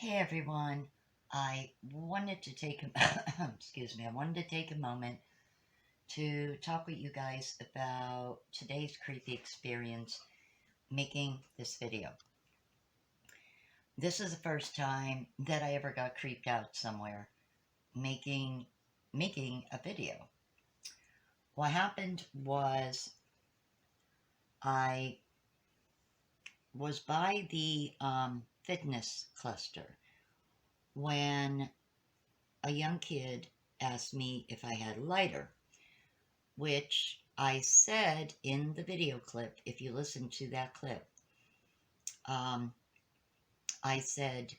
Hey everyone, I wanted to take excuse me, I wanted to take a moment to talk with you guys about today's creepy experience making this video. This is the first time that I ever got creeped out somewhere making a video. What happened was I was by the fitness cluster when a young kid asked me if I had a lighter, which I said in the video clip. If you listen to that clip, um, I said,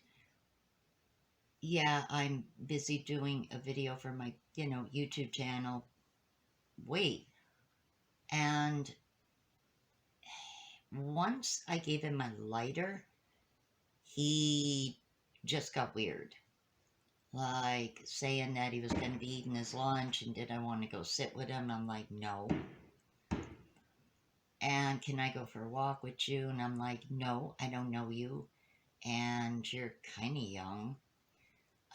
yeah, I'm busy doing a video for my, YouTube channel. Wait. And once I gave him my lighter, he just got weird. Like saying that he was going to be eating his lunch and did I want to go sit with him? I'm like, no. And can I go for a walk with you? And I'm like, no, I don't know you. And you're kind of young.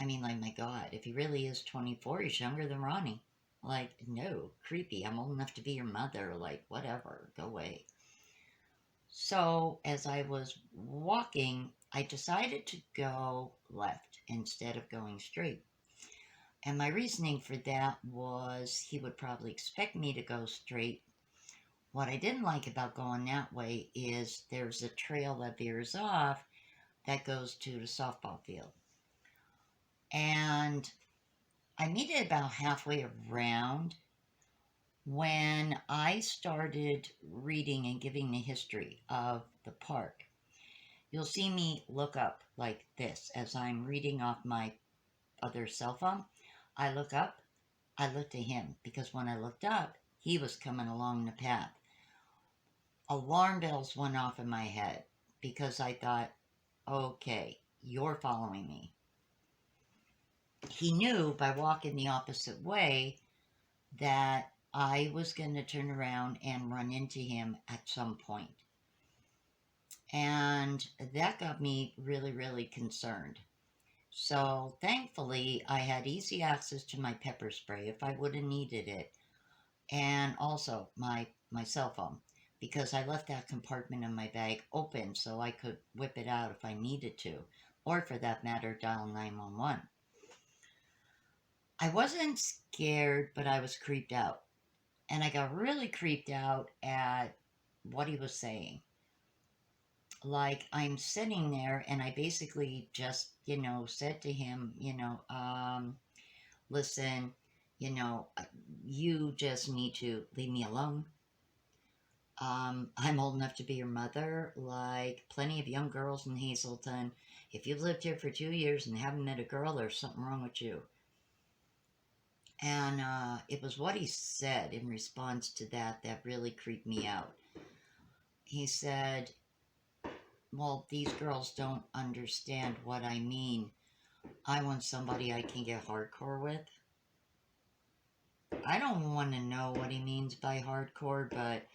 I mean, like, my God, if he really is 24, he's younger than Ronnie. Like, no, creepy. I'm old enough to be your mother. Like, whatever, go away. So, as I was walking, I decided to go left instead of going straight. And my reasoning for that was he would probably expect me to go straight. What I didn't like about going that way is there's a trail that veers off that goes to the softball field. And I made it about halfway around when I started reading and giving the history of the park. You'll see me look up like this as I'm reading off my other cell phone. I look up, I looked at him because when I looked up, he was coming along the path. Alarm bells went off in my head because I thought, okay, you're following me. He knew by walking the opposite way that I was going to turn around and run into him at some point. And that got me really, really concerned. So thankfully, I had easy access to my pepper spray if I would have needed it. And also my cell phone, because I left that compartment in my bag open so I could whip it out if I needed to, or for that matter, dial 911. I wasn't scared, but I was creeped out. And I got really creeped out at what he was saying. Like, I'm sitting there and I basically just, said to him, listen, you just need to leave me alone. I'm old enough to be your mother, like plenty of young girls in Hazleton. If you've lived here for 2 years and haven't met a girl, there's something wrong with you. And it was what he said in response to that really creeped me out. He said, well, these girls don't understand what I mean. I want somebody I can get hardcore with. I don't want to know what he means by hardcore, but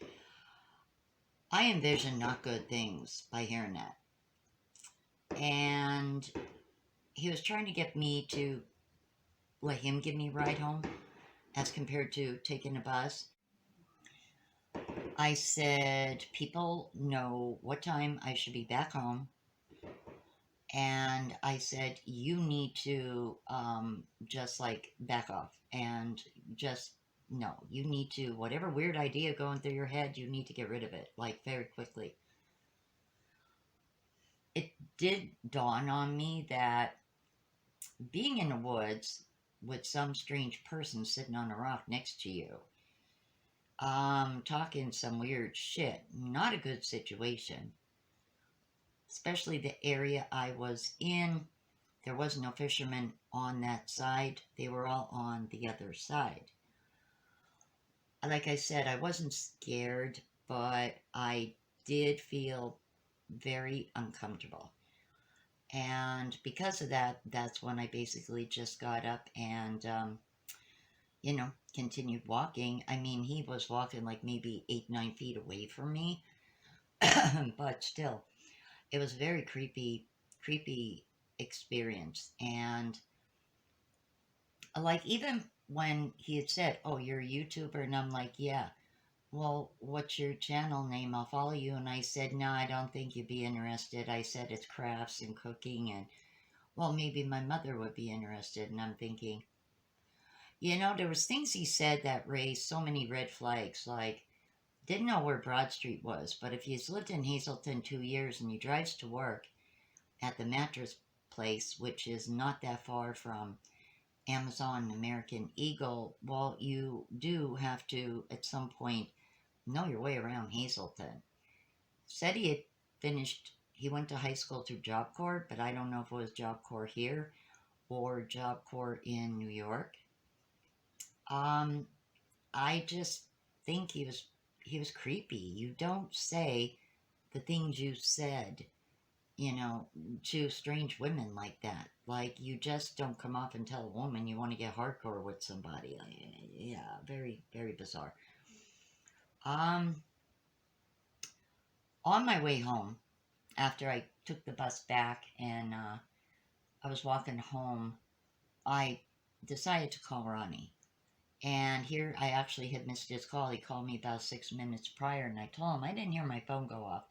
I envision not good things by hearing that. And he was trying to get me to let him give me a ride home as compared to taking a bus. I said, people know what time I should be back home. And I said, you need to just like back off and just, no, you need to, whatever weird idea going through your head, you need to get rid of it, like very quickly. It did dawn on me that being in the woods with some strange person sitting on a rock next to you, talking some weird shit, not a good situation. Especially the area I was in, there was no fishermen on that side. They were all on the other side. Like I said, I wasn't scared, but I did feel very uncomfortable. And because of that, that's when I basically just got up and, continued walking. I mean, he was walking like maybe 8-9 feet away from me, but still. It was very creepy experience. And like, even when he had said, "Oh, you're a YouTuber," and I'm like, "Yeah." "Well, what's your channel name? I'll follow you." And I said, "No, I don't think you'd be interested." I said, "It's crafts and cooking." And, "Well, maybe my mother would be interested." And I'm thinking, there was things he said that raised so many red flags. Like, didn't know where Broad Street was, but if he's lived in Hazleton 2 years and he drives to work at the mattress place, which is not that far from Amazon and American Eagle, well, you do have to, at some point, know your way around Hazleton. Said he had finished, he went to high school through Job Corps, but I don't know if it was Job Corps here or Job Corps in New York. Um, I just think he was creepy. You don't say the things you said, you know, to strange women like that. Like, you just don't come off and tell a woman you want to get hardcore with somebody. Like, yeah, very, very bizarre. Um, on my way home, after I took the bus back and I was walking home, I decided to call Ronnie. And here I actually had missed his call. He called me about 6 minutes prior, and I told him I didn't hear my phone go off.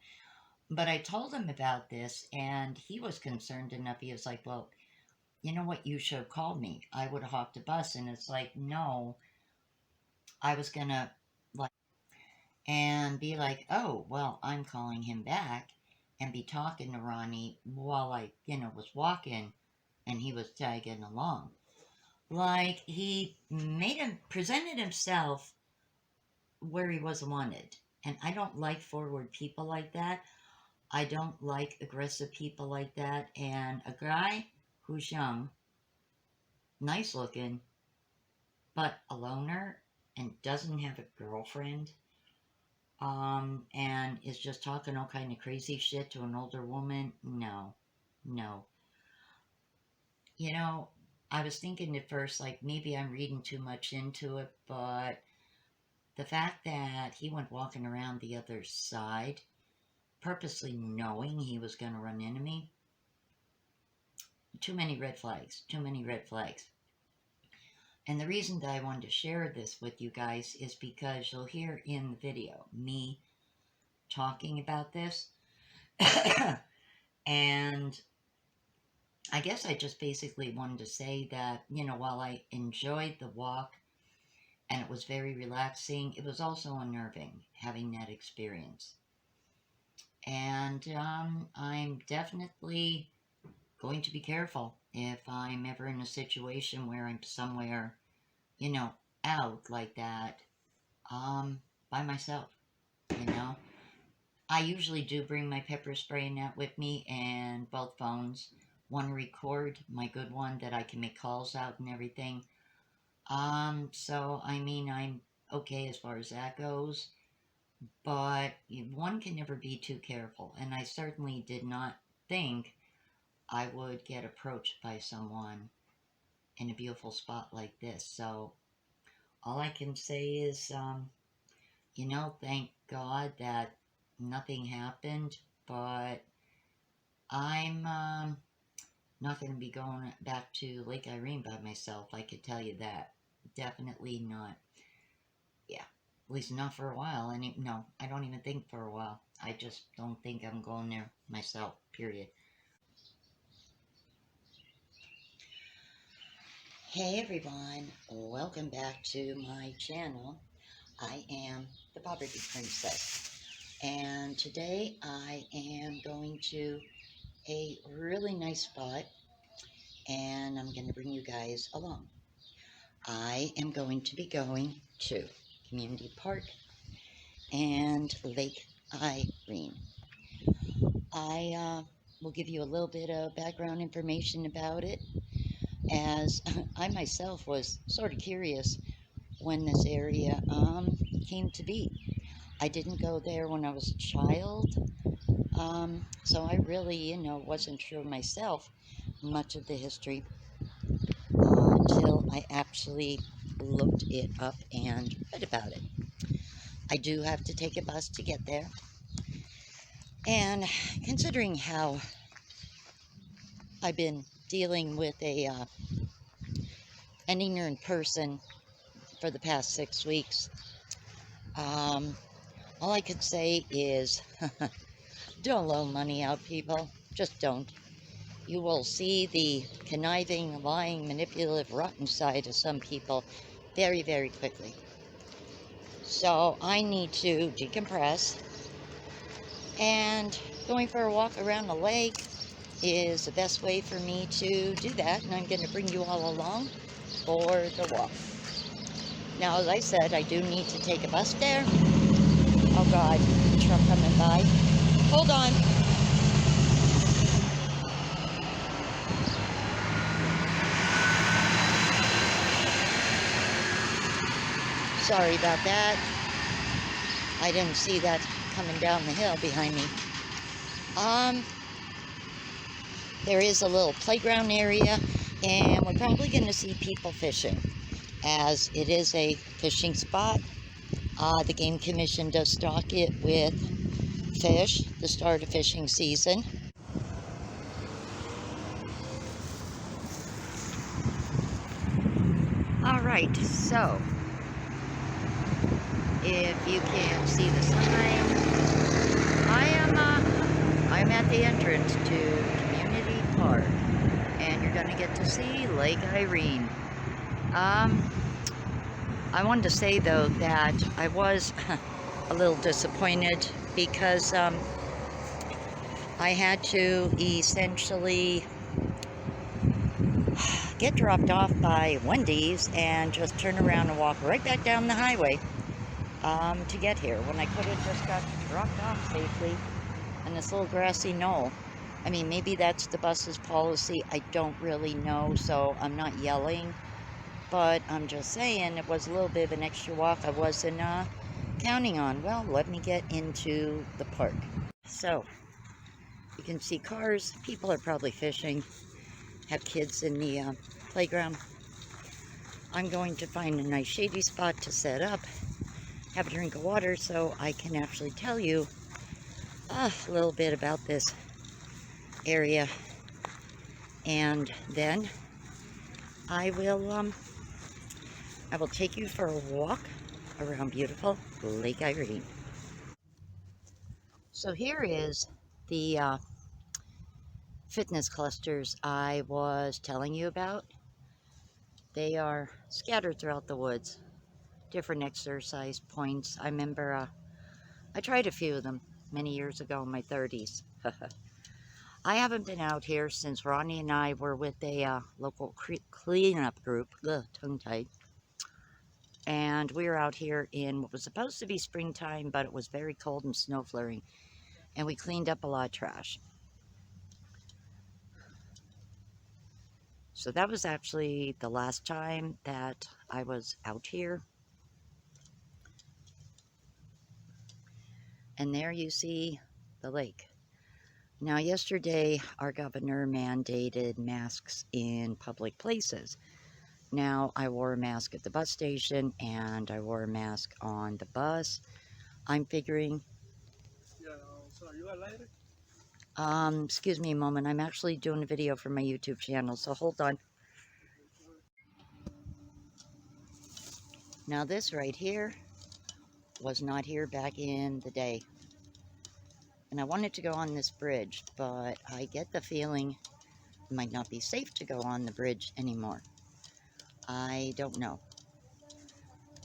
But I told him about this, and he was concerned enough. He was like, "Well, you know what? You should have called me. I would have hopped a bus." And it's like, no, I was going to like, and be like, "Oh, well, I'm calling him back," and be talking to Ronnie while I, was walking and he was tagging along. Like, he presented himself where he was wanted. And I don't like forward people like that. I don't like aggressive people like that. And a guy who's young, nice looking, but a loner and doesn't have a girlfriend, and is just talking all kind of crazy shit to an older woman. No, no. You know, I was thinking at first, like, maybe I'm reading too much into it, but the fact that he went walking around the other side, purposely knowing he was going to run into me, too many red flags, too many red flags. And the reason that I wanted to share this with you guys is because you'll hear in the video me talking about this. And I guess I just basically wanted to say that, while I enjoyed the walk and it was very relaxing, it was also unnerving having that experience. And I'm definitely going to be careful if I'm ever in a situation where I'm somewhere, out like that, by myself, you know. I usually do bring my pepper spray and that with me and both phones. One record, my good one that I can make calls out and everything. So I mean, I'm okay as far as that goes, but one can never be too careful. And I certainly did not think I would get approached by someone in a beautiful spot like this. So all I can say is, thank God that nothing happened, but I'm not going to be going back to Lake Irene by myself. I could tell you that. Definitely not. Yeah, at least not for a while. And no, I don't even think for a while. I just don't think I'm going there myself, period. Hey everyone, welcome back to my channel. I am the Poverty Princess, and today I am going to a really nice spot, and I'm going to bring you guys along. I am going to be going to Community Park and Lake Irene. I will give you a little bit of background information about it, as I myself was sort of curious when this area came to be. I didn't go there when I was a child, so I really, wasn't sure myself much of the history until I actually looked it up and read about it. I do have to take a bus to get there, and considering how I've been dealing with an ignorant person for the past 6 weeks. All I could say is don't loan money out, people. Just don't. You will see the conniving, lying, manipulative, rotten side of some people very, very quickly. So I need to decompress, and going for a walk around the lake is the best way for me to do that, and I'm going to bring you all along for the walk. Now, as I said, I do need to take a bus there. Oh God, truck coming by. Hold on. Sorry about that. I didn't see that coming down the hill behind me. There is a little playground area, and we're probably going to see people fishing, as it is a fishing spot. The Game Commission does stock it with fish, the start of fishing season. Alright, so if you can see the sign, I'm at the entrance to Community Park, and you're going to get to see Lake Irene. I wanted to say though that I was a little disappointed because I had to essentially get dropped off by Wendy's and just turn around and walk right back down the highway to get here, when I could have just got dropped off safely on this little grassy knoll. I mean, maybe that's the bus's policy, I don't really know, so I'm not yelling, but I'm just saying it was a little bit of an extra walk I wasn't counting on. Well, let me get into the park. So you can see cars, people are probably fishing, have kids in the playground. I'm going to find a nice shady spot to set up, have a drink of water, so I can actually tell you a little bit about this area, and then I will take you for a walk around beautiful Lake Irene. So here is the fitness clusters I was telling you about. They are scattered throughout the woods, different exercise points. I remember I tried a few of them many years ago in my 30s. I haven't been out here since Ronnie and I were with a local cleanup group, tongue-tied, and we were out here in what was supposed to be springtime, but it was very cold and snow flurrying, and we cleaned up a lot of trash. So that was actually the last time that I was out here. And there you see the lake. Now, yesterday, our governor mandated masks in public places. Now, I wore a mask at the bus station, and I wore a mask on the bus. I'm figuring... Yeah, so are you alive? Excuse me a moment. I'm actually doing a video for my YouTube channel, so hold on. Now, this right here was not here back in the day. And I wanted to go on this bridge, but I get the feeling it might not be safe to go on the bridge anymore. I don't know.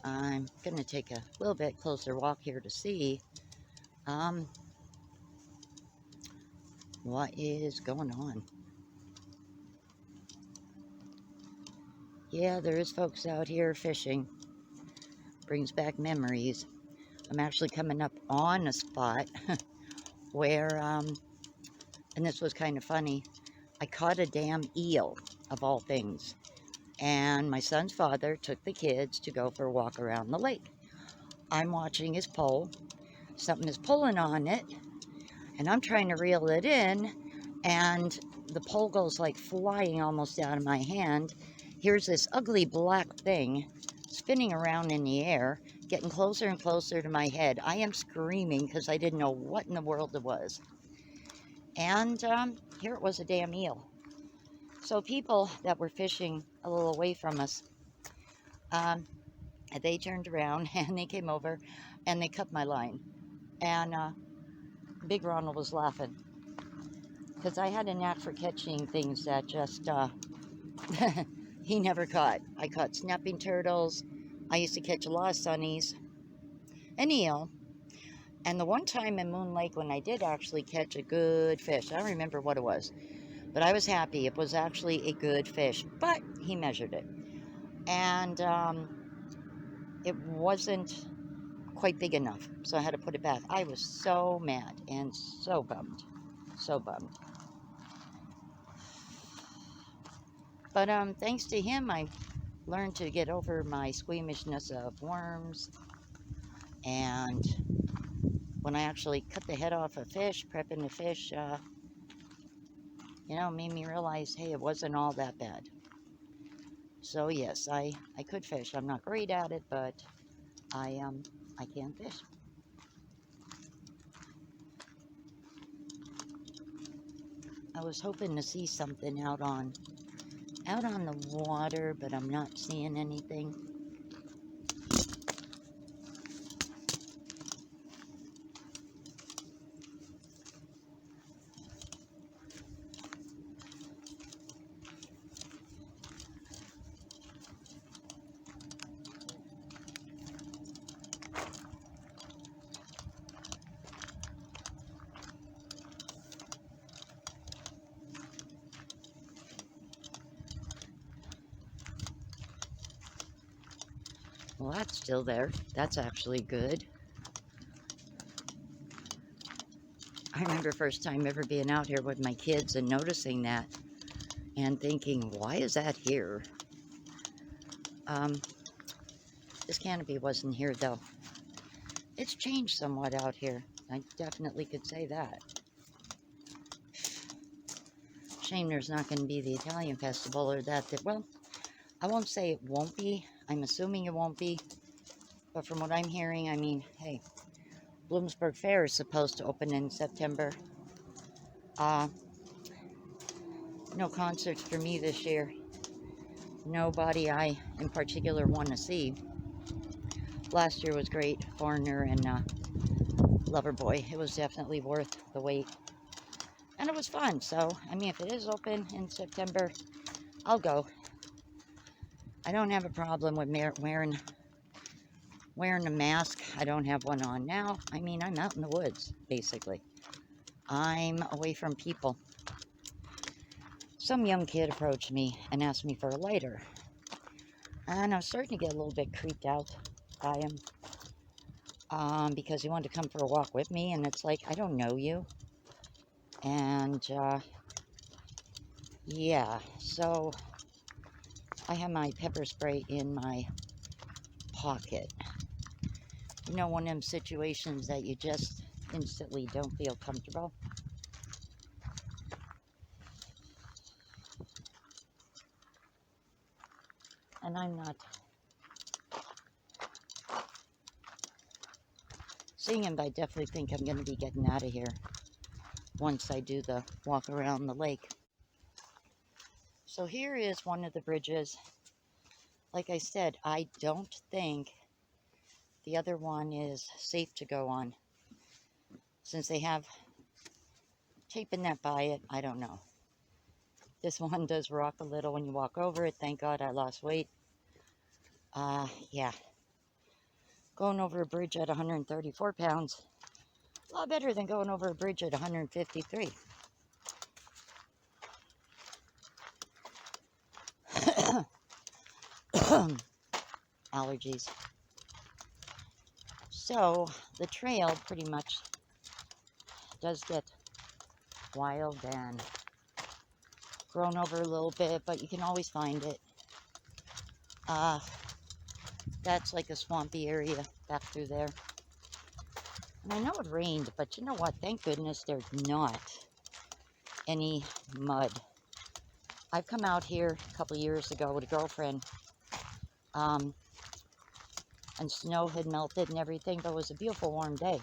I'm going to take a little bit closer walk here to see what is going on. Yeah, there is folks out here fishing. Brings back memories. I'm actually coming up on a spot where, and this was kind of funny, I caught a damn eel, of all things. And my son's father took the kids to go for a walk around the lake. I'm watching his pole. Something is pulling on it, and I'm trying to reel it in, and the pole goes like flying almost out of my hand. Here's this ugly black thing spinning around in the air, getting closer and closer to my head. I am screaming because I didn't know what in the world it was. And here it was, a damn eel. So people that were fishing a little away from us, they turned around and they came over and they cut my line. And Big Ronald was laughing because I had a knack for catching things that just he never caught. I caught snapping turtles. I used to catch a lot of sunnies and eel. And the one time in Moon Lake when I did actually catch a good fish, I don't remember what it was, but I was happy. It was actually a good fish, but he measured it. And it wasn't quite big enough, so I had to put it back. I was so mad and so bummed. So bummed. But thanks to him, I learned to get over my squeamishness of worms. And when I actually cut the head off a fish, prepping the fish, made me realize, hey, it wasn't all that bad. So yes, I could fish. I'm not great at it, but I can fish. I was hoping to see something out on the water, but I'm not seeing anything. Well, that's still there. That's actually good. I remember first time ever being out here with my kids and noticing that and thinking, why is that here? This canopy wasn't here though. It's changed somewhat out here. I definitely could say that. Shame there's not going to be the Italian festival or that. Well, I won't say it won't be. I'm assuming it won't be. But from what I'm hearing, I mean, hey, Bloomsburg Fair is supposed to open in September. No concerts for me this year. Nobody I in particular want to see. Last year was great. Foreigner and Loverboy. It was definitely worth the wait. And it was fun. So, I mean, if it is open in September, I'll go. I don't have a problem with wearing a mask. I don't have one on now. I mean, I'm out in the woods, basically. I'm away from people. Some young kid approached me and asked me for a lighter. And I was starting to get a little bit creeped out by him. Because he wanted to come for a walk with me. And it's like, I don't know you. And, yeah. So, I have my pepper spray in my pocket. You know, one of them situations that you just instantly don't feel comfortable. And I'm not seeing him, but I definitely think I'm going to be getting out of here once I do the walk around the lake. So here is one of the bridges. Like I said, I don't think the other one is safe to go on. Since they have tape and net by it, I don't know. This one does rock a little when you walk over it. Thank God I lost weight. Yeah. Going over a bridge at 134 pounds, a lot better than going over a bridge at 153. Allergies. So, the trail pretty much does get wild and grown over a little bit, but you can always find it. That's like a swampy area back through there. And I know it rained, but you know what? Thank goodness there's not any mud. I've come out here a couple years ago with a girlfriend, and snow had melted and everything, but it was a beautiful warm day.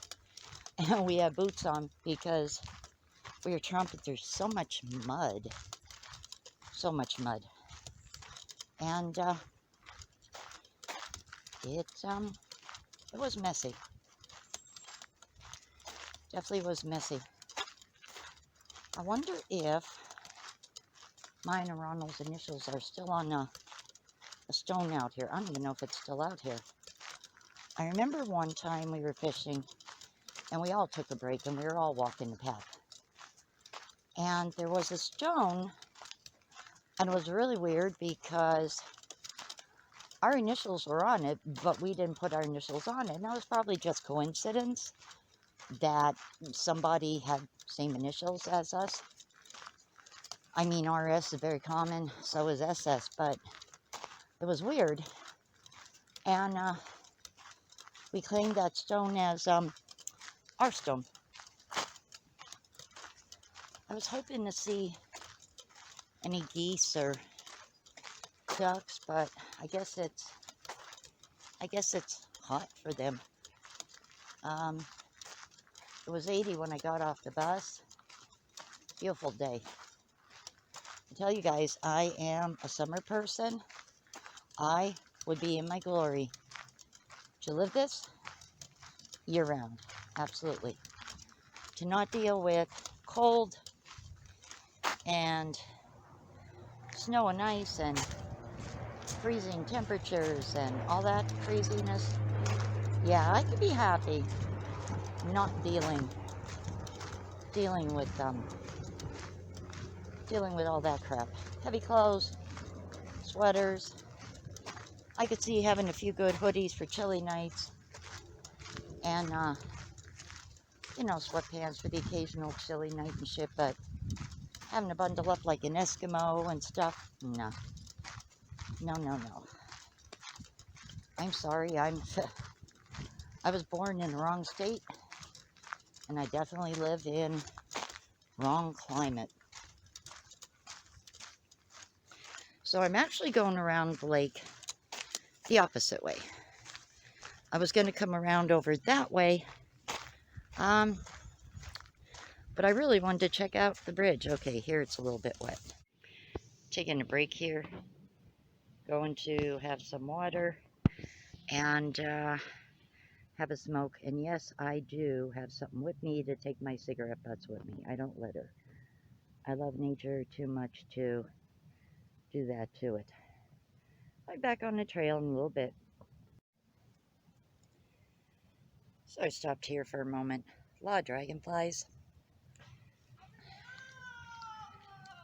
And we had boots on because we were trumped. There's so much mud. so much mud. And it was messy. Definitely was messy. I wonder if mine and Ronald's initials are still on a stone out here. I don't even know if it's still out here. I remember one time we were fishing and we all took a break and we were all walking the path. And there was a stone, and it was really weird because our initials were on it, but we didn't put our initials on it. And that was probably just coincidence that somebody had same initials as us. I mean, RS is very common, so is SS, but it was weird. And we claimed that stone as our stone. I was hoping to see any geese or ducks, but I guess it's hot for them. It was 80 when I got off the bus. Beautiful day. I tell you guys, I am a summer person. I would be in my glory to live this year round. Absolutely. To not deal with cold and snow and ice and freezing temperatures and all that craziness. Yeah, I could be happy not dealing with all that crap. Heavy clothes, sweaters. I could see having a few good hoodies for chilly nights, and you know, sweatpants for the occasional chilly night and shit. But having to bundle up like an Eskimo and stuff, no. I'm sorry. I was born in the wrong state, and I definitely live in wrong climate. So I'm actually going around the lake the opposite way. I was going to come around over that way, but I really wanted to check out the bridge. Okay, here it's a little bit wet. Taking a break here, going to have some water and have a smoke. And yes, I do have something with me to take my cigarette butts with me. I don't litter. I love nature too much to do that to it. I'll be back on the trail in a little bit. So I stopped here for a moment. A lot of dragonflies.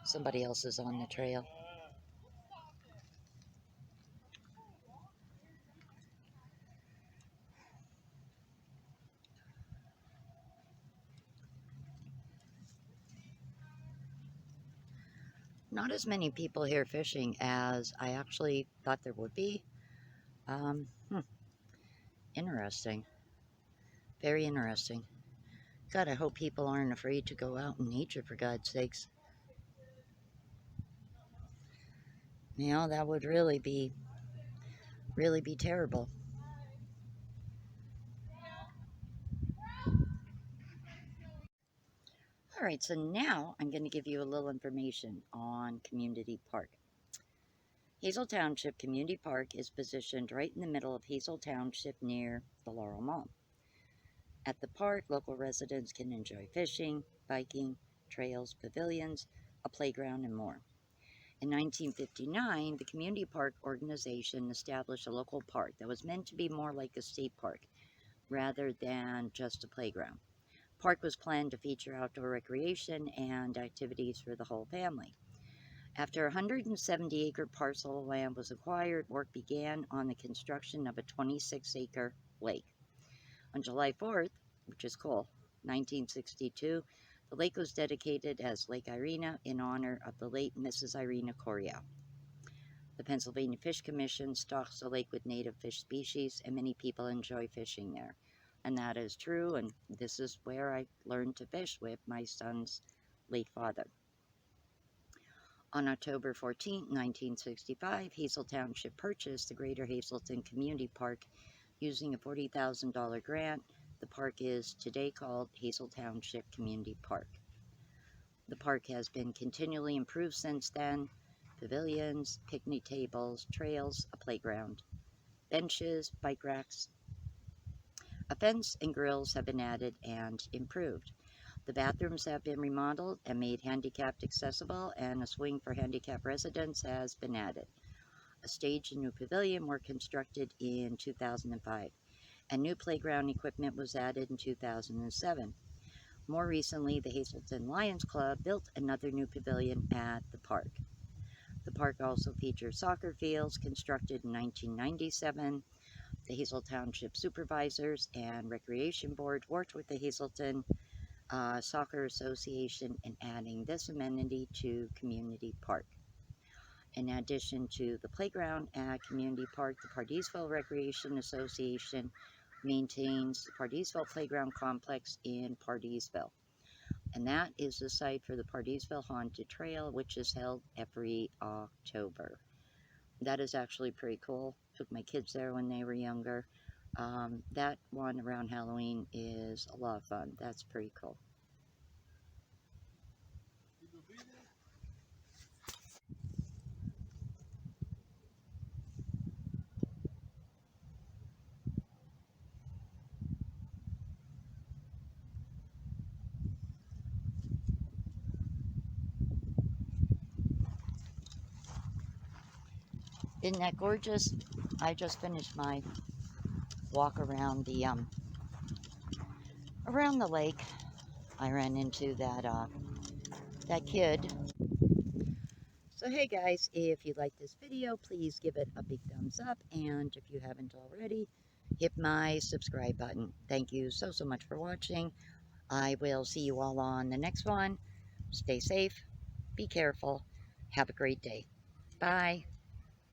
Somebody else is on the trail. Not as many people here fishing as I actually thought there would be. Interesting. Very interesting. God, I hope people aren't afraid to go out in nature, for God's sakes. You know, that would really be terrible. All right, so now I'm going to give you a little information on Community Park. Hazel Township Community Park is positioned right in the middle of Hazel Township near the Laurel Mall. At the park, local residents can enjoy fishing, biking, trails, pavilions, a playground, and more. In 1959, the Community Park Organization established a local park that was meant to be more like a state park rather than just a playground. The park was planned to feature outdoor recreation and activities for the whole family. After a 170-acre parcel of land was acquired, work began on the construction of a 26-acre lake. On July 4th, which is cool, 1962, the lake was dedicated as Lake Irena in honor of the late Mrs. Irena Coryell. The Pennsylvania Fish Commission stocks the lake with native fish species, and many people enjoy fishing there. And that is true, and this is where I learned to fish with my son's late father. On October 14, 1965, Hazel Township purchased the Greater Hazleton Community Park using a $40,000 grant. The park is today called Hazel Township Community Park. The park has been continually improved since then. pavilions, picnic tables, trails, a playground, benches, bike racks. A fence and grills have been added and improved. The bathrooms have been remodeled and made handicapped accessible, and a swing for handicapped residents has been added. A stage and new pavilion were constructed in 2005, and new playground equipment was added in 2007. More recently, the Hazleton Lions Club built another new pavilion at the park. The park also features soccer fields constructed in 1997. The Hazle Township Supervisors and Recreation Board worked with the Hazleton Soccer Association in adding this amenity to Community Park. In addition to the playground at Community Park, the Pardisville Recreation Association maintains the Pardisville Playground Complex in Pardisville. And that is the site for the Pardisville Haunted Trail, which is held every October. That is actually pretty cool. Took my kids there when they were younger. That one around Halloween is a lot of fun. That's pretty cool. You do video? Isn't that gorgeous? I just finished my walk around the lake. I ran into that kid. So hey guys, if you like this video, please give it a big thumbs up, and if you haven't already, hit my subscribe button. Thank you so much for watching. I will see you all on the next one. Stay safe, be careful, have a great day. Bye.